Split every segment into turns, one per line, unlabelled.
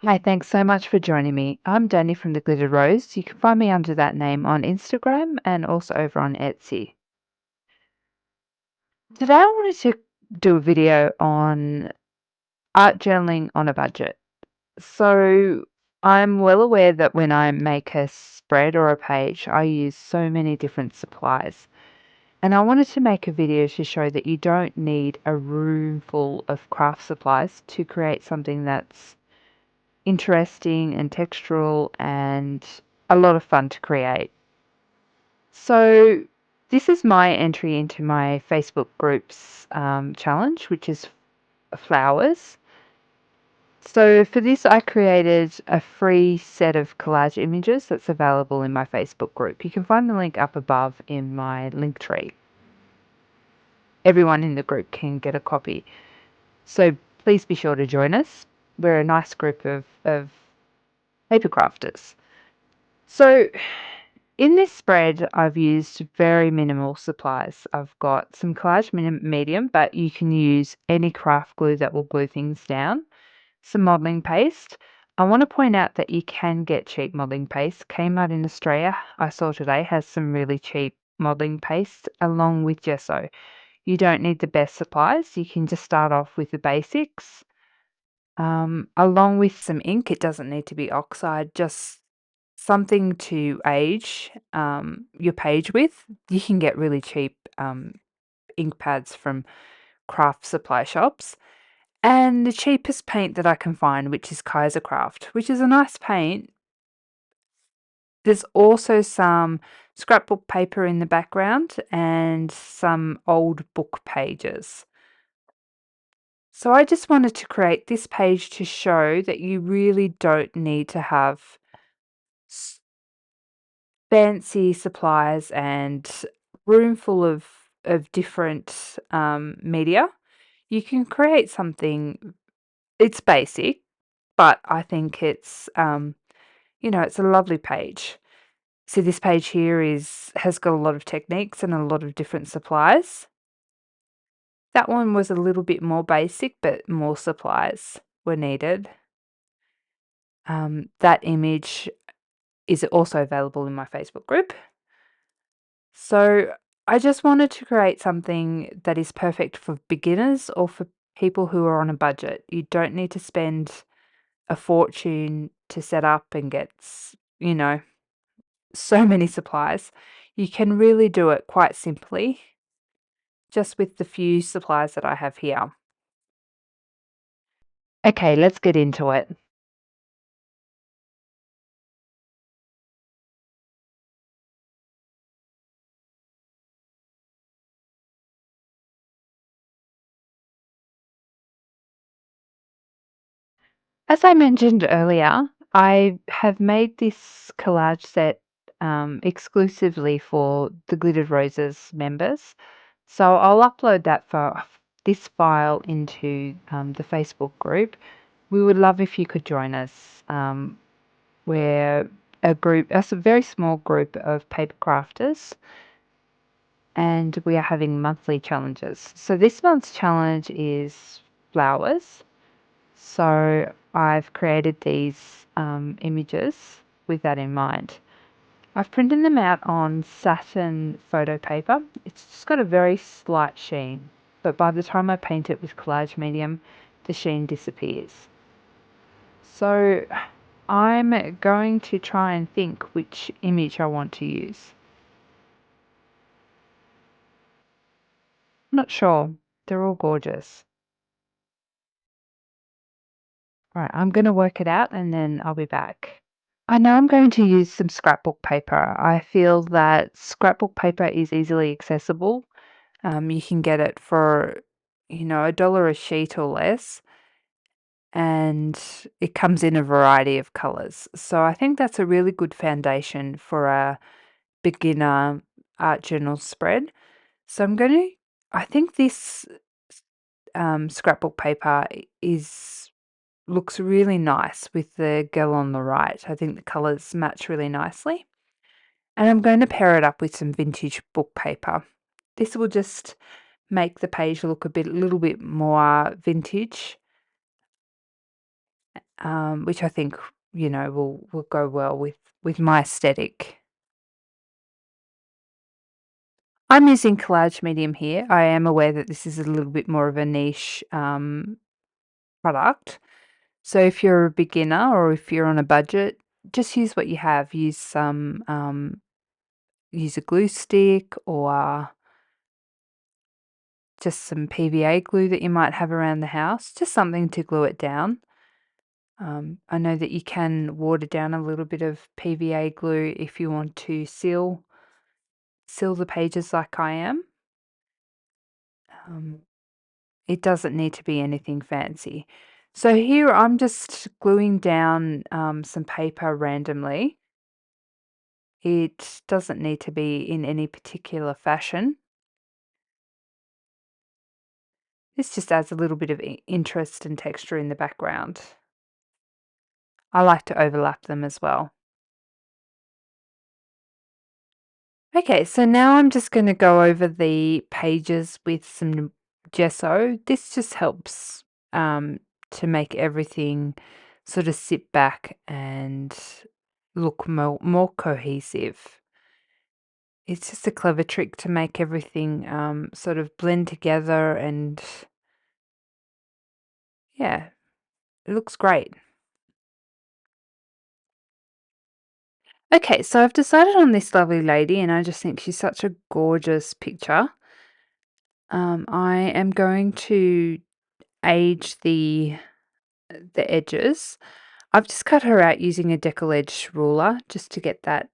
Hi, thanks so much for joining me. I'm Danny from Theglitteredrose. You can find me under that name on Instagram and also over on Etsy. Today I wanted to do a video on art journaling on a budget. So I'm well aware that when I make a spread or a page, I use so many different supplies. And I wanted to make a video to show that you don't need a room full of craft supplies to create something that's interesting and textural and a lot of fun to create. So, this is my entry into my Facebook group's challenge, which is flowers. So, for this, I created a free set of collage images that's available in my Facebook group. You can find the link up above in my link tree. Everyone in the group can get a copy. So, please be sure to join us. We're a nice group of paper crafters. So, in this spread, I've used very minimal supplies. I've got some collage medium, but you can use any craft glue that will glue things down. Some modelling paste. I want to point out that you can get cheap modelling paste. Kmart in Australia, I saw today, has some really cheap modelling paste along with gesso. You don't need the best supplies. You can just start off with the basics. Along with some ink. It doesn't need to be oxide, just something to age your page with. You can get really cheap ink pads from craft supply shops. And the cheapest paint that I can find, which is Kaiser Craft, which is a nice paint. There's also some scrapbook paper in the background and some old book pages. So I just wanted to create this page to show that you really don't need to have fancy supplies and room full of different media. You can create something. It's basic, but I think it's a lovely page. So this page here has got a lot of techniques and a lot of different supplies. That one was a little bit more basic, but more supplies were needed. That image is also available in my Facebook group. So I just wanted to create something that is perfect for beginners or for people who are on a budget. You don't need to spend a fortune to set up and get, so many supplies. You can really do it quite simply, just with the few supplies that I have here. Okay, let's get into it. As I mentioned earlier, I have made this collage set exclusively for the Glittered Roses members. So I'll upload this file into the Facebook group. We would love if you could join us. We're a very small group of paper crafters, and we are having monthly challenges. So this month's challenge is flowers. So I've created these images with that in mind. I've printed them out on satin photo paper. It's just got a very slight sheen, but by the time I paint it with collage medium, the sheen disappears. So I'm going to try and think which image I want to use. I'm not sure. They're all gorgeous. All right, I'm going to work it out and then I'll be back. I know I'm going to use some scrapbook paper. I feel that scrapbook paper is easily accessible. You can get it for, $1 a sheet or less, and it comes in a variety of colors. So I think that's a really good foundation for a beginner art journal spread. So I think this scrapbook paper looks really nice with the girl on the right. I think the colors match really nicely. And I'm going to pair it up with some vintage book paper. This will just make the page look a little bit more vintage. which I think, will go well with my aesthetic. I'm using Collage medium here. I am aware that this is a little bit more of a niche product. So if you're a beginner or if you're on a budget, just use what you have. Use a glue stick or just some PVA glue that you might have around the house, just something to glue it down. I know that you can water down a little bit of PVA glue if you want to seal the pages like I am. Um, it doesn't need to be anything fancy. So here I'm just gluing down some paper randomly. It doesn't need to be in any particular fashion. This just adds a little bit of interest and texture in the background. I like to overlap them as well. Okay, so now I'm just going to go over the pages with some gesso. This just helps to make everything sort of sit back and look more cohesive. It's just a clever trick to make everything sort of blend together, and yeah, it looks great. Okay, so I've decided on this lovely lady, and I just think she's such a gorgeous picture. I am going to age the edges. I've just cut her out using a decal edge ruler just to get that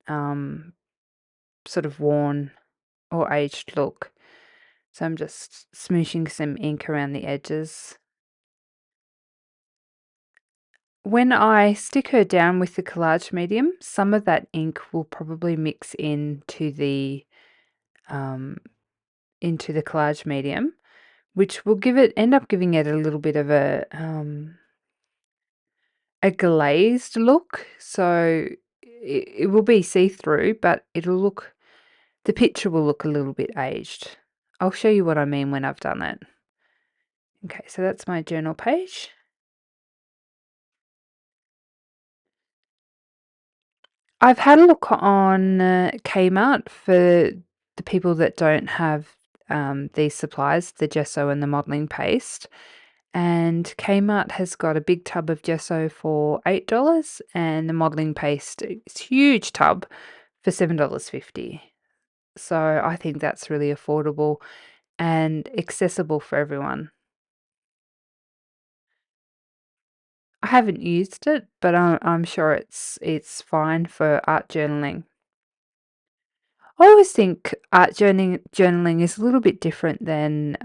sort of worn or aged look. So I'm just smooshing some ink around the edges. When I stick her down with the collage medium, some of that ink will probably mix into the collage medium, which will end up giving it a little bit of a glazed look. So it will be see-through, but the picture will look a little bit aged. I'll show you what I mean when I've done it. Okay, so that's my journal page. I've had a look on Kmart for the people that don't have these supplies, the gesso and the modelling paste. And Kmart has got a big tub of gesso for $8 and the modelling paste, it's a huge tub, for $7.50. So I think that's really affordable and accessible for everyone. I haven't used it, but I'm sure it's fine for art journaling. I always think art journaling is a little bit different than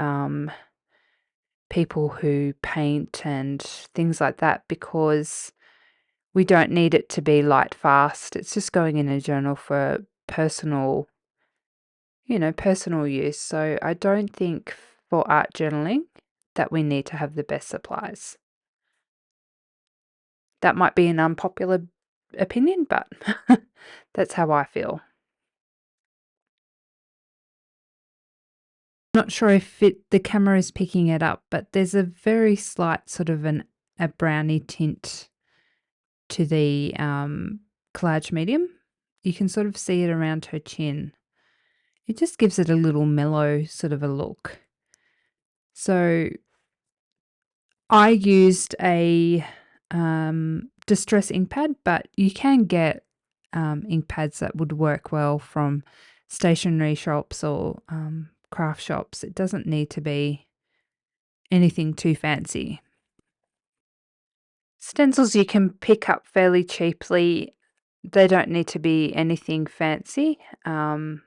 people who paint and things like that, because we don't need it to be light fast. It's just going in a journal for personal use. So I don't think for art journaling that we need to have the best supplies. That might be an unpopular opinion, but that's how I feel. Not sure if the camera is picking it up, but there's a very slight sort of a brownie tint to the collage medium. You can sort of see it around her chin. It just gives it a little mellow sort of a look. So I used a distress ink pad, but you can get ink pads that would work well from stationery shops or craft shops. It doesn't need to be anything too fancy. Stencils you can pick up fairly cheaply. They don't need to be anything fancy. You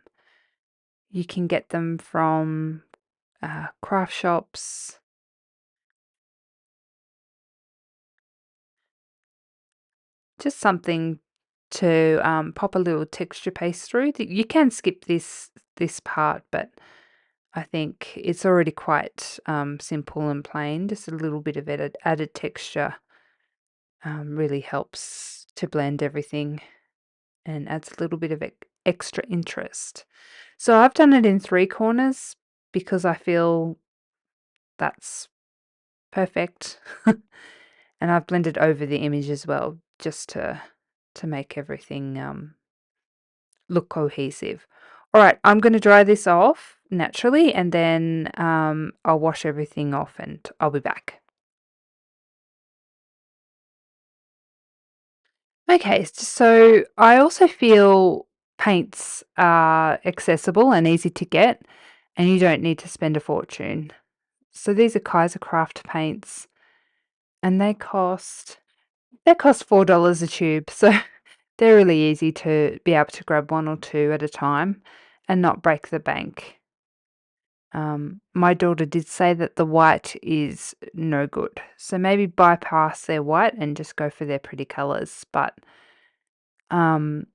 can get them from craft shops. Just something to pop a little texture paste through. You can skip this part, but I think it's already quite simple and plain. Just a little bit of added texture really helps to blend everything and adds a little bit of extra interest. So I've done it in 3 corners because I feel that's perfect. And I've blended over the image as well, just to make everything look cohesive. All right, I'm going to dry this off naturally, and then I'll wash everything off and I'll be back. Okay, so I also feel paints are accessible and easy to get, and you don't need to spend a fortune. So these are Kaiser Craft paints, and they cost $4 a tube. So they're really easy to be able to grab one or two at a time and not break the bank. My daughter did say that the white is no good, so maybe bypass their white and just go for their pretty colors. But um,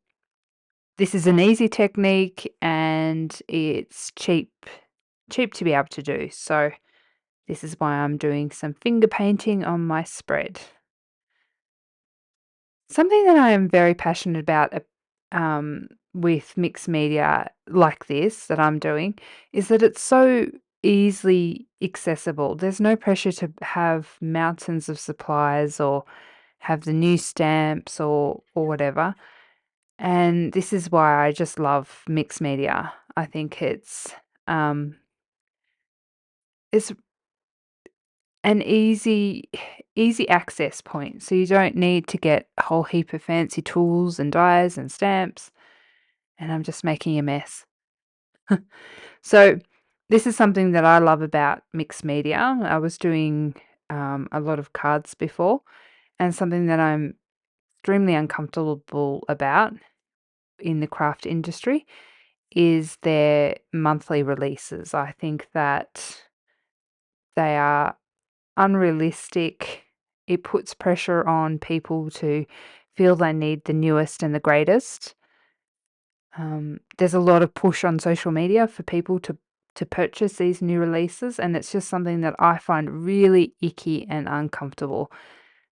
this is an easy technique and it's cheap to be able to do. So this is why I'm doing some finger painting on my spread. Something that I am very passionate about with mixed media like this that I'm doing is that it's so easily accessible. There's no pressure to have mountains of supplies or have the new stamps or whatever. And this is why I just love mixed media. I think it's an easy access point. So you don't need to get a whole heap of fancy tools and dyes and stamps, and I'm just making a mess. So this is something that I love about mixed media. I was doing a lot of cards before, and something that I'm extremely uncomfortable about in the craft industry is their monthly releases. I think that they are unrealistic. It puts pressure on people to feel they need the newest and the greatest. There's a lot of push on social media for people to purchase these new releases, and it's just something that I find really icky and uncomfortable.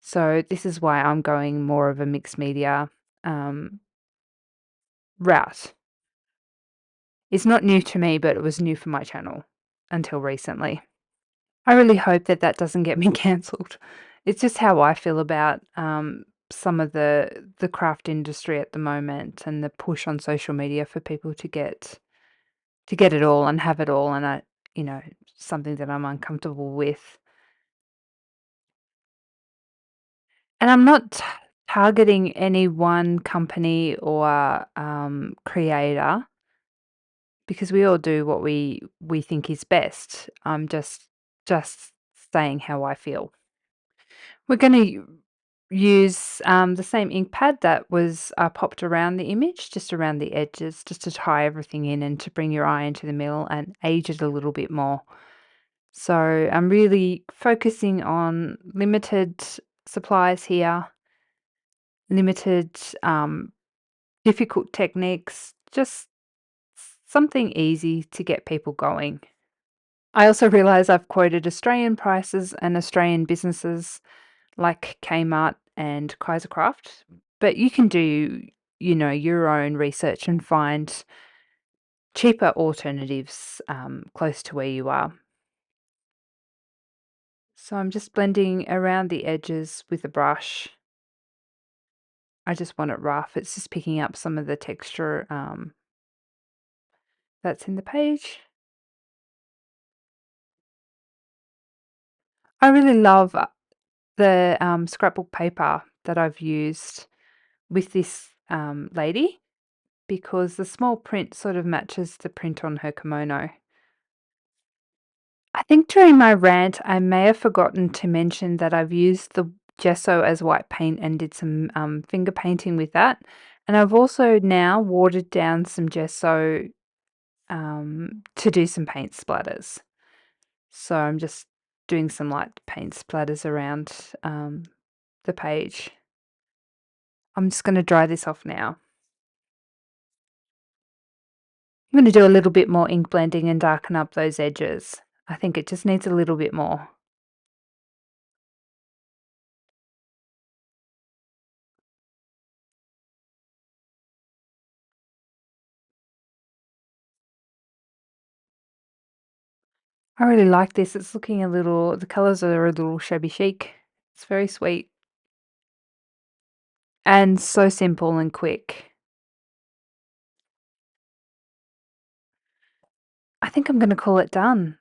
So this is why I'm going more of a mixed media um, route. It's not new to me, but it was new for my channel until recently. I really hope that that doesn't get me cancelled. It's just how I feel about some of the craft industry at the moment and the push on social media for people to get it all and have it all, and you know, something that I'm uncomfortable with. And I'm not targeting any one company or creator because we all do what we think is best. I'm just saying how I feel. We're going to use the same ink pad that was popped around the image, just around the edges, just to tie everything in and to bring your eye into the middle and age it a little bit more. So I'm really focusing on limited supplies here, limited difficult techniques, just something easy to get people going. I also realize I've quoted Australian prices and Australian businesses like Kmart and Kaisercraft, but you can do, your own research and find cheaper alternatives close to where you are. So I'm just blending around the edges with a brush. I just want it rough. It's just picking up some of the texture that's in the page. I really love the scrapbook paper that I've used with this lady because the small print sort of matches the print on her kimono. I think during my rant, I may have forgotten to mention that I've used the gesso as white paint and did some finger painting with that. And I've also now watered down some gesso to do some paint splatters. So I'm just doing some light paint splatters around the page. I'm just going to dry this off now. I'm going to do a little bit more ink blending and darken up those edges. I think it just needs a little bit more. I really like this. It's looking the colors are a little shabby chic. It's very sweet and so simple and quick. I think I'm going to call it done.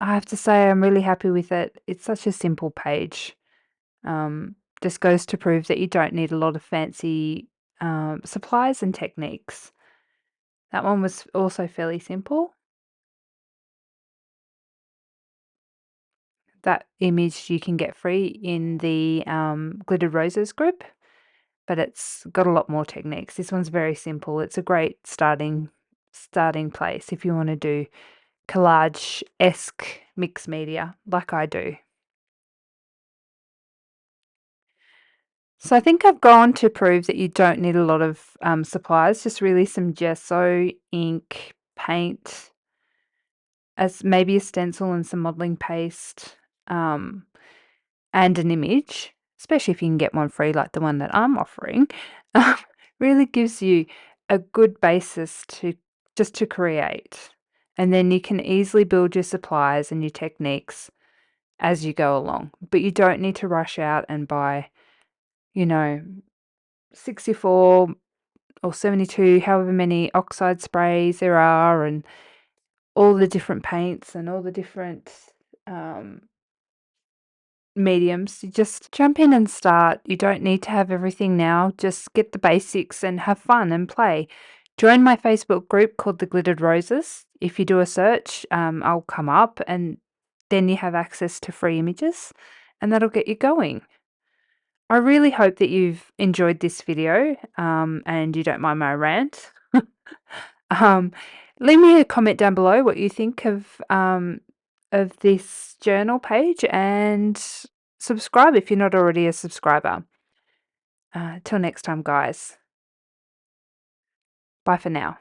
I have to say I'm really happy with it. It's such a simple page. Just goes to prove that you don't need a lot of fancy supplies and techniques. That one was also fairly simple. That image you can get free in the Glittered Roses group, but it's got a lot more techniques. This one's very simple. It's a great starting place if you want to do collage-esque mixed media like I do. So I think I've gone to prove that you don't need a lot of supplies, just really some gesso, ink, paint, as maybe a stencil and some modeling paste, um, and an image, especially if you can get one free like the one that I'm offering, really gives you a good basis to create. And then you can easily build your supplies and your techniques as you go along. But you don't need to rush out and buy, you know, 64 or 72, however many oxide sprays there are, and all the different paints and all the different um, mediums. You just jump in and start. You don't need to have everything now. Just get the basics and have fun and play. Join my Facebook group called The Glittered Roses. If you do a search, I'll come up, and then you have access to free images, and that'll get you going. I really hope that you've enjoyed this video, and you don't mind my rant. Um, leave me a comment down below what you think of this journal page, and subscribe if you're not already a subscriber. Till next time, guys. Bye for now.